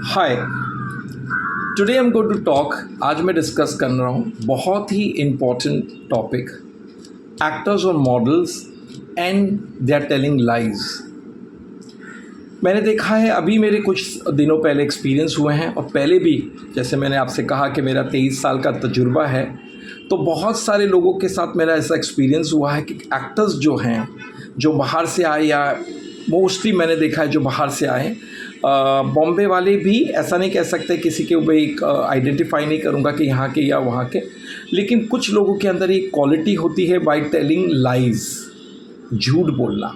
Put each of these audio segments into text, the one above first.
Hi, today I am going to talk. आज मैं discuss कर रहा हूँ बहुत ही इम्पॉर्टेंट टॉपिक, एक्टर्स और models and they are telling lies. मैंने देखा है, अभी मेरे कुछ दिनों पहले एक्सपीरियंस हुए हैं और पहले भी, जैसे मैंने आपसे कहा कि मेरा 23 साल का तजुर्बा है, तो बहुत सारे लोगों के साथ मेरा ऐसा एक्सपीरियंस हुआ है कि एक्टर्स जो हैं, जो बाहर से आए, या मोस्टली मैंने देखा है जो बाहर से आए, बॉम्बे वाले भी, ऐसा नहीं कह सकते किसी के ऊपर एक आइडेंटिफाई नहीं करूँगा कि यहाँ के या वहाँ के, लेकिन कुछ लोगों के अंदर एक क्वालिटी होती है बाय टेलिंग लाइज, झूठ बोलना।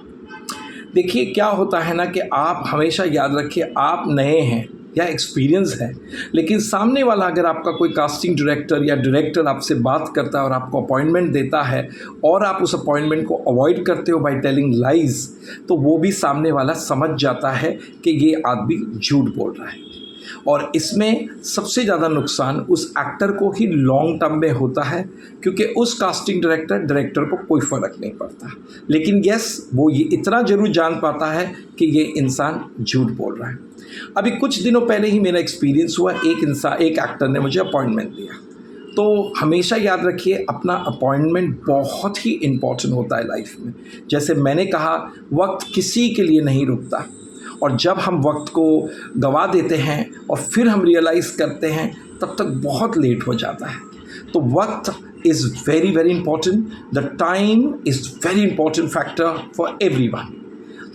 देखिए क्या होता है ना कि आप हमेशा याद रखिए, आप नए हैं या एक्सपीरियंस है, लेकिन सामने वाला अगर आपका कोई कास्टिंग डायरेक्टर या डायरेक्टर आपसे बात करता है और आपको अपॉइंटमेंट देता है और आप उस अपॉइंटमेंट को अवॉइड करते हो बाय टेलिंग लाइज, तो वो भी सामने वाला समझ जाता है कि ये आदमी झूठ बोल रहा है। और इसमें सबसे ज़्यादा नुकसान उस एक्टर को ही लॉन्ग टर्म में होता है, क्योंकि उस कास्टिंग डायरेक्टर को कोई फ़र्क नहीं पड़ता, लेकिन यस, वो ये इतना ज़रूर जान पाता है कि ये इंसान झूठ बोल रहा है। अभी कुछ दिनों पहले ही मेरा एक्सपीरियंस हुआ, एक एक्टर ने मुझे अपॉइंटमेंट दिया। तो हमेशा याद रखिए, अपना अपॉइंटमेंट बहुत ही इम्पॉर्टेंट होता है लाइफ में। जैसे मैंने कहा, वक्त किसी के लिए नहीं रुकता, और जब हम वक्त को गवा देते हैं और फिर हम रियलाइज़ करते हैं, तब तक बहुत लेट हो जाता है। तो वक्त is very very important, the time is very important factor for everyone.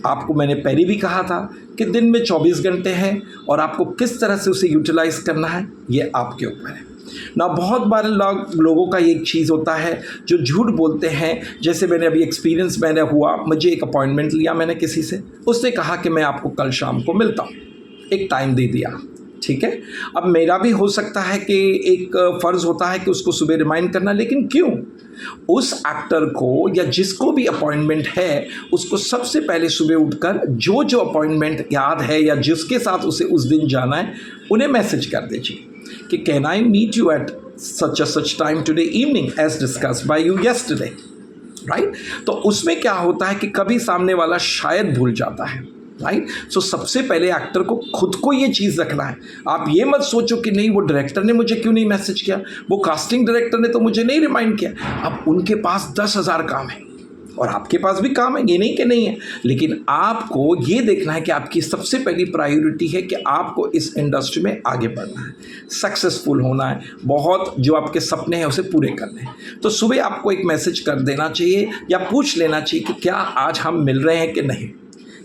आपको मैंने पहले भी कहा था कि दिन में 24 घंटे हैं और आपको किस तरह से उसे यूटिलाइज़ करना है, ये आपके ऊपर है ना। बहुत बार लोगों का एक चीज़ होता है जो झूठ बोलते हैं। जैसे मैंने अभी एक्सपीरियंस मैंने हुआ, मुझे एक अपॉइंटमेंट लिया मैंने किसी से, उसने कहा कि मैं आपको कल शाम को मिलता हूँ, एक टाइम दे दिया, ठीक है। अब मेरा भी हो सकता है कि एक फ़र्ज़ होता है कि उसको सुबह रिमाइंड करना, लेकिन क्यों? उस एक्टर को या जिसको भी अपॉइंटमेंट है, उसको सबसे पहले सुबह उठकर जो जो अपॉइंटमेंट याद है या जिसके साथ उसे उस दिन जाना है, उन्हें मैसेज कर दीजिए कि can I meet you at such time today evening as discussed by you yesterday, right. तो उसमें क्या होता है कि कभी सामने वाला शायद भूल जाता है, राइट। सो सबसे पहले एक्टर को खुद को ये चीज़ रखना है। आप ये मत सोचो कि नहीं, वो डायरेक्टर ने मुझे क्यों नहीं मैसेज किया, वो कास्टिंग डायरेक्टर ने तो मुझे नहीं रिमाइंड किया। अब उनके पास 10,000 काम है और आपके पास भी काम है, ये नहीं कि नहीं है, लेकिन आपको ये देखना है कि आपकी सबसे पहली प्रायोरिटी है कि आपको इस इंडस्ट्री में आगे बढ़ना है, सक्सेसफुल होना है, बहुत जो आपके सपने हैं उसे पूरे करने हैं। तो सुबह आपको एक मैसेज कर देना चाहिए या पूछ लेना चाहिए कि क्या आज हम मिल रहे हैं कि नहीं।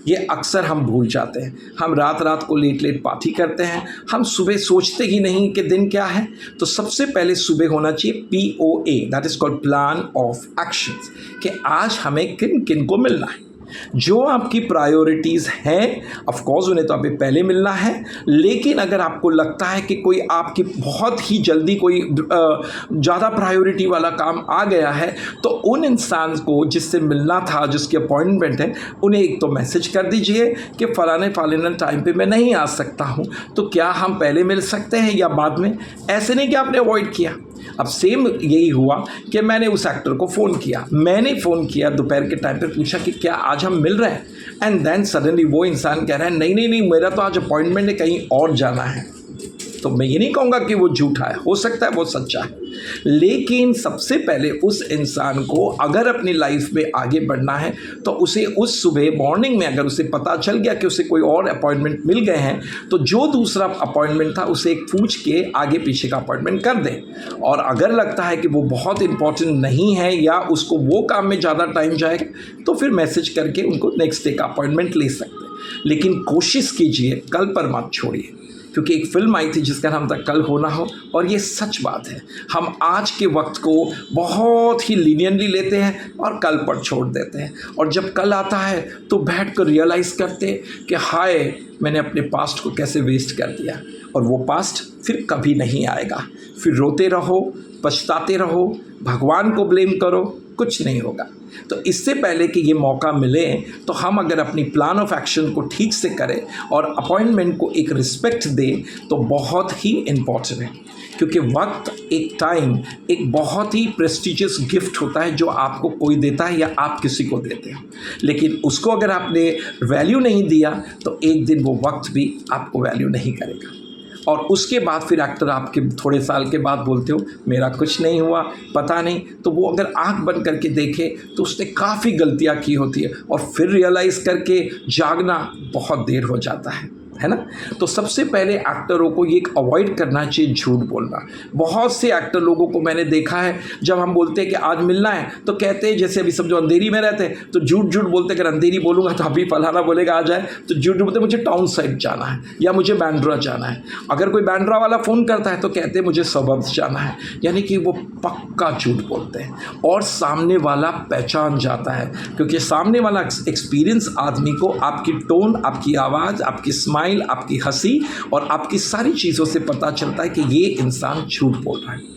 ये अक्सर हम भूल जाते हैं, हम रात रात को लेट पार्टी करते हैं, हम सुबह सोचते ही नहीं कि दिन क्या है। तो सबसे पहले सुबह होना चाहिए POA, that is called plan of actions, कि आज हमें किन किन को मिलना है। जो आपकी प्रायोरिटीज़ हैं, ऑफ कोर्स उन्हें तो अभी पहले मिलना है, लेकिन अगर आपको लगता है कि कोई आपकी बहुत ही जल्दी कोई ज़्यादा प्रायोरिटी वाला काम आ गया है, तो उन इंसान को जिससे मिलना था, जिसकी अपॉइंटमेंट है, उन्हें एक तो मैसेज कर दीजिए कि फ़लाने टाइम पे मैं नहीं आ सकता हूँ, तो क्या हम पहले मिल सकते हैं या बाद में। ऐसे नहीं कि आपने अवॉइड किया। अब सेम यही हुआ कि मैंने उस एक्टर को फ़ोन किया, दोपहर के टाइम पे पूछा कि क्या आज हम मिल रहे हैं, एंड देन सडनली वो इंसान कह रहा है नहीं, मेरा तो आज अपॉइंटमेंट है, कहीं और जाना है। तो मैं ये नहीं कहूँगा कि वो झूठा है, हो सकता है वो सच्चा है, लेकिन सबसे पहले उस इंसान को अगर अपनी लाइफ में आगे बढ़ना है, तो उसे उस सुबह मॉर्निंग में अगर उसे पता चल गया कि उसे कोई और अपॉइंटमेंट मिल गए हैं, तो जो दूसरा अपॉइंटमेंट था उसे एक पूछ के आगे पीछे का अपॉइंटमेंट कर दें। और अगर लगता है कि वो बहुत इंपॉर्टेंट नहीं है या उसको वो काम में ज़्यादा टाइम जाएगा, तो फिर मैसेज करके उनको नेक्स्ट डे का अपॉइंटमेंट ले सकते हैं। लेकिन कोशिश कीजिए, कल पर मत छोड़िए, क्योंकि एक फ़िल्म आई थी जिसका नाम था कल हो ना हो, और ये सच बात है। हम आज के वक्त को बहुत ही लीनियनली लेते हैं और कल पर छोड़ देते हैं, और जब कल आता है तो बैठ कर रियलाइज़ करते हैं कि हाय, मैंने अपने पास्ट को कैसे वेस्ट कर दिया, और वो पास्ट फिर कभी नहीं आएगा। फिर रोते रहो, पछताते रहो, भगवान को ब्लेम करो, कुछ नहीं होगा। तो इससे पहले कि ये मौका मिले तो हम अगर अपनी प्लान ऑफ एक्शन को ठीक से करें और अपॉइंटमेंट को एक रिस्पेक्ट दें तो बहुत ही इम्पॉर्टेंट है, क्योंकि वक्त एक टाइम एक बहुत ही प्रेस्टिजियस गिफ्ट होता है जो आपको कोई देता है या आप किसी को देते हैं, लेकिन उसको अगर आपने वैल्यू नहीं दिया तो एक दिन वो वक्त भी आपको वैल्यू नहीं करेगा। और उसके बाद फिर एक्टर आपके थोड़े साल के बाद बोलते हो मेरा कुछ नहीं हुआ, पता नहीं, तो वो अगर आंख बंद करके देखे तो उसने काफ़ी गलतियां की होती है और फिर रियलाइज़ करके जागना बहुत देर हो जाता है ना। तो सबसे पहले एक्टरों को ये अवॉइड करना चाहिए झूठ बोलना। बहुत से एक्टर लोगों को मैंने देखा है, जब हम बोलते हैं कि आज मिलना है तो कहते हैं, जैसे अभी सब जो अंधेरी में रहते हैं तो झूठ बोलते हैं, अगर अंधेरी बोलूँगा तो अभी फलाना बोलेगा आ जाए, तो झूठ बोलते मुझे टाउन साइड जाना है या मुझे बैंड्रा जाना है। अगर कोई बैंड्रा वाला फ़ोन करता है तो कहते हैं मुझे सबर्ब्स जाना है, यानी कि वो पक्का झूठ बोलते हैं और सामने वाला पहचान जाता है, क्योंकि सामने वाला एक्सपीरियंस आदमी को आपकी टोन, आपकी आवाज़, आपकी स्माइल, आपकी हंसी और आपकी सारी चीज़ों से पता चलता है कि ये इंसान झूठ बोल रहा है।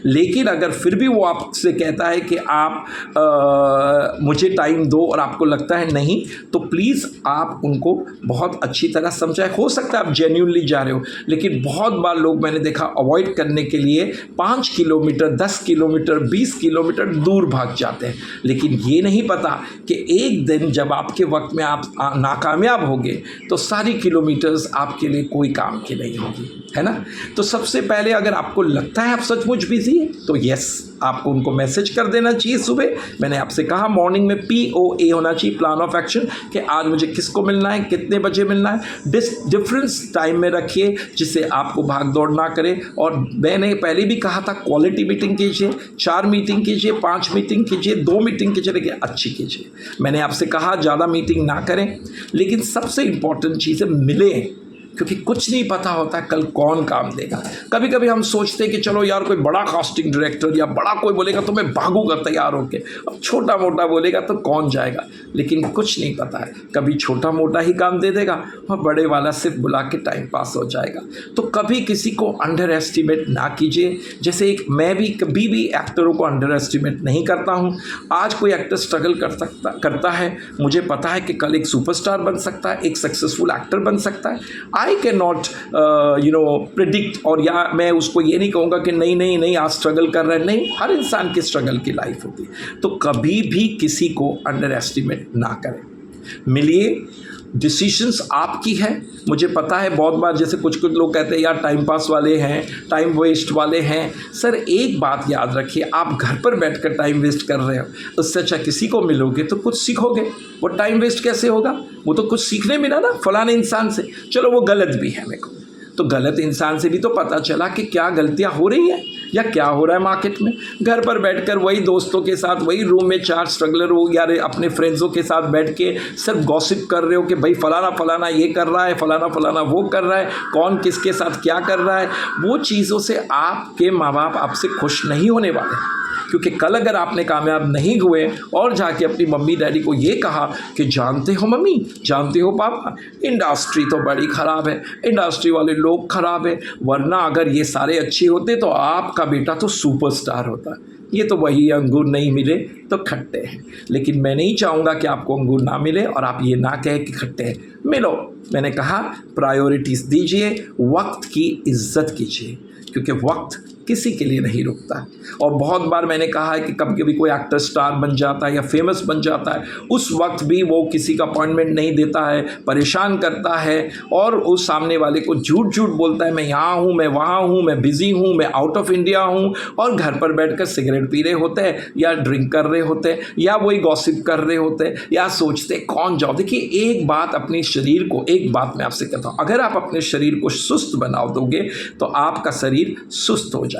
लेकिन अगर फिर भी वो आपसे कहता है कि आप मुझे टाइम दो और आपको लगता है नहीं, तो प्लीज़ आप उनको बहुत अच्छी तरह समझाएं। हो सकता है आप जेन्युइनली जा रहे हो, लेकिन बहुत बार लोग मैंने देखा अवॉइड करने के लिए 5 किलोमीटर, 10 किलोमीटर, 20 किलोमीटर दूर भाग जाते हैं, लेकिन ये नहीं पता कि एक दिन जब आपके वक्त में आप नाकामयाब होंगे तो सारी किलोमीटर्स आपके लिए कोई काम की नहीं होगी, है ना। तो सबसे पहले अगर आपको लगता है आप सचमुच बिजी है तो यस, आपको उनको मैसेज कर देना चाहिए सुबह। मैंने आपसे कहा मॉर्निंग में POA होना चाहिए, प्लान ऑफ एक्शन, कि आज मुझे किसको मिलना है, कितने बजे मिलना है। डिफरेंस टाइम में रखिए जिससे आपको भाग दौड़ ना करे। और मैंने पहले भी कहा था क्वालिटी मीटिंग कीजिए, 4 मीटिंग कीजिए, 5 मीटिंग कीजिए, 2 मीटिंग कीजिए, लेकिन अच्छी कीजिए। मैंने आपसे कहा ज़्यादा मीटिंग ना करें, लेकिन सबसे इम्पॉर्टेंट चीज़ है मिलें, क्योंकि कुछ नहीं पता होता कल कौन काम देगा। कभी कभी हम सोचते हैं कि चलो यार कोई बड़ा कास्टिंग डायरेक्टर या बड़ा कोई बोलेगा तो मैं भागूंगा तैयार होके, अब छोटा मोटा बोलेगा तो कौन जाएगा। लेकिन कुछ नहीं पता है, कभी छोटा मोटा ही काम दे देगा और बड़े वाला सिर्फ बुला के टाइम पास हो जाएगा। तो कभी किसी को अंडर एस्टिमेट ना कीजिए। जैसे मैं भी कभी भी एक्टरों को अंडर एस्टिमेट नहीं करता हूँ। आज कोई एक्टर स्ट्रगल करता है, मुझे पता है कि कल एक सुपरस्टार बन सकता है, एक सक्सेसफुल एक्टर बन सकता है। आई कैन नॉट प्रिडिक्ट, और या मैं उसको ये नहीं कहूँगा कि नहीं आज स्ट्रगल कर रहा है, नहीं, हर इंसान की स्ट्रगल की लाइफ होती है। तो कभी भी किसी को अंडर एस्टिमेट ना करें। मिलिए, डिसीशंस आपकी है। मुझे पता है बहुत बार जैसे कुछ लोग कहते हैं यार टाइम पास वाले हैं, टाइम वेस्ट वाले हैं। सर एक बात याद रखिए, आप घर पर बैठकर टाइम वेस्ट कर रहे हो, उससे अच्छा किसी को मिलोगे तो कुछ सीखोगे। वो टाइम वेस्ट कैसे होगा, वो तो कुछ सीखने मिला ना फलाने इंसान से। चलो वो गलत भी है, मेरे को तो गलत इंसान से भी तो पता चला कि क्या गलतियां हो रही हैं या क्या हो रहा है मार्केट में। घर पर बैठकर वही दोस्तों के साथ वही रूम में 4 स्ट्रगलर हो या अपने फ्रेंड्सों के साथ बैठ के सिर्फ गॉसिप कर रहे हो कि भाई फलाना ये कर रहा है, फलाना वो कर रहा है, कौन किसके साथ क्या कर रहा है। वो चीज़ों से आपके माँ बाप आपसे खुश नहीं होने वाले, क्योंकि कल अगर आपने कामयाब नहीं हुए और जाके अपनी मम्मी डैडी को ये कहा कि जानते हो मम्मी, जानते हो पापा, इंडस्ट्री तो बड़ी ख़राब है, इंडस्ट्री वाले लोग ख़राब है, वरना अगर ये सारे अच्छे होते तो आपका बेटा तो सुपरस्टार होता। ये तो वही अंगूर नहीं मिले तो खट्टे हैं। लेकिन मैं नहीं चाहूँगा कि आपको अंगूर ना मिले और आप ये ना कहें कि खट्टे हैं। मिलो, मैंने कहा प्रायोरिटीज़ दीजिए, वक्त की इज्जत कीजिए, क्योंकि वक्त किसी के लिए नहीं रुकता। और बहुत बार मैंने कहा है कि कभी कभी कोई एक्टर स्टार बन जाता है या फेमस बन जाता है, उस वक्त भी वो किसी का अपॉइंटमेंट नहीं देता है, परेशान करता है और उस सामने वाले को झूठ बोलता है, मैं यहाँ हूँ, मैं वहाँ हूँ, मैं बिज़ी हूँ, मैं आउट ऑफ इंडिया हूँ, और घर पर बैठकर सिगरेट पी रहे होते हैं या ड्रिंक कर रहे होते हैं या वही गॉसिप कर रहे होते हैं या सोचते कौन जाओ। देखिए एक बात, अपने शरीर को, एक बात मैं आपसे कहता हूँ, अगर आप अपने शरीर को सुस्त बना दोगे तो आपका शरीर सुस्त हो जाएगा।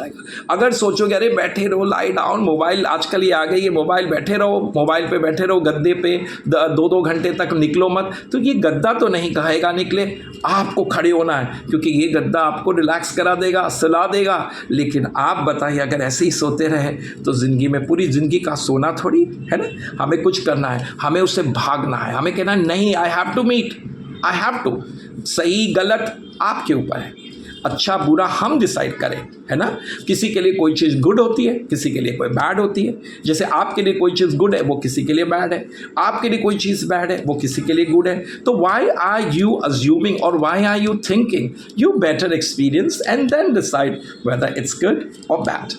अगर सोचोगे अरे बैठे रहो, लाई डाउन, मोबाइल आजकल ये आ गई है, मोबाइल बैठे रहो, मोबाइल पे बैठे रहो, गद्दे पे 2-2 घंटे तक निकलो मत, तो ये गद्दा तो नहीं कहेगा निकले, आपको खड़े होना है, क्योंकि ये गद्दा आपको रिलैक्स करा देगा, सुला देगा। लेकिन आप बताइए अगर ऐसे ही सोते रहे तो ज़िंदगी में, पूरी ज़िंदगी का सोना थोड़ी है ना, हमें कुछ करना है, हमें उससे भागना है, हमें कहना नहीं, I have to meet, I have to. सही गलत आपके ऊपर है। अच्छा बुरा हम डिसाइड करें, है ना। किसी के लिए कोई चीज़ गुड होती है, किसी के लिए कोई बैड होती है। जैसे आपके लिए कोई चीज़ गुड है वो किसी के लिए बैड है, आपके लिए कोई चीज़ बैड है वो किसी के लिए गुड है। तो वाई आर यू अज्यूमिंग और why are you thinking? You better experience and then decide whether it's good और बैड।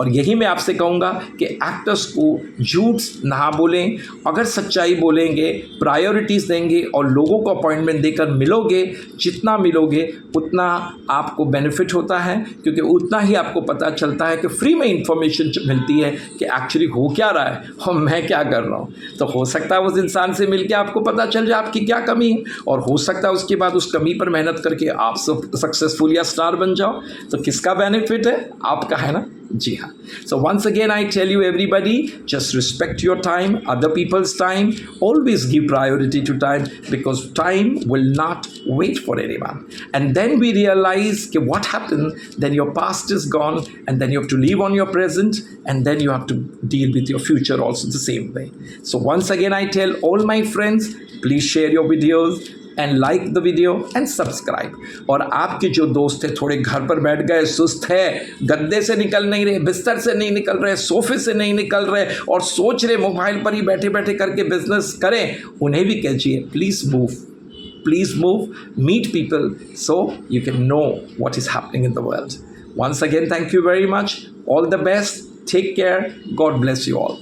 और यही मैं आपसे कहूँगा कि एक्टर्स को झूठ ना बोलें, अगर सच्चाई बोलेंगे, प्रायोरिटीज़ देंगे और लोगों को अपॉइंटमेंट देकर मिलोगे, जितना मिलोगे उतना आपको बेनिफिट होता है, क्योंकि उतना ही आपको पता चलता है कि फ्री में इंफॉर्मेशन मिलती है कि एक्चुअली हो क्या रहा है और मैं क्या कर रहा हूँ। तो हो सकता है उस इंसान से मिलकर आपको पता चल जाए आपकी क्या कमी है, और हो सकता है उसके बाद उस कमी पर मेहनत करके आप सक्सेसफुल या स्टार बन जाओ। तो किसका बेनिफिट है? आपका, है ना। जी हाँ। So once again I tell you everybody, just respect your time, other people's time, always give priority to time, because time will not wait for anyone. And then we realize कि what happened, then your past is gone and then you have to live on your present and then you have to deal with your future also the same way. So once again I tell all my friends, please share your videos and like the video and subscribe. और आपके जो दोस्त हैं थोड़े घर पर बैठ गए, सुस्त है, गद्दे से निकल नहीं रहे, बिस्तर से नहीं निकल रहे, सोफे से नहीं निकल रहे और सोच रहे मोबाइल पर ही बैठे बैठे करके बिजनेस करें, उन्हें भी कहिए please move, meet people so you can know what is happening in the world. Once again, thank you very much. All the best. Take care. God bless you all.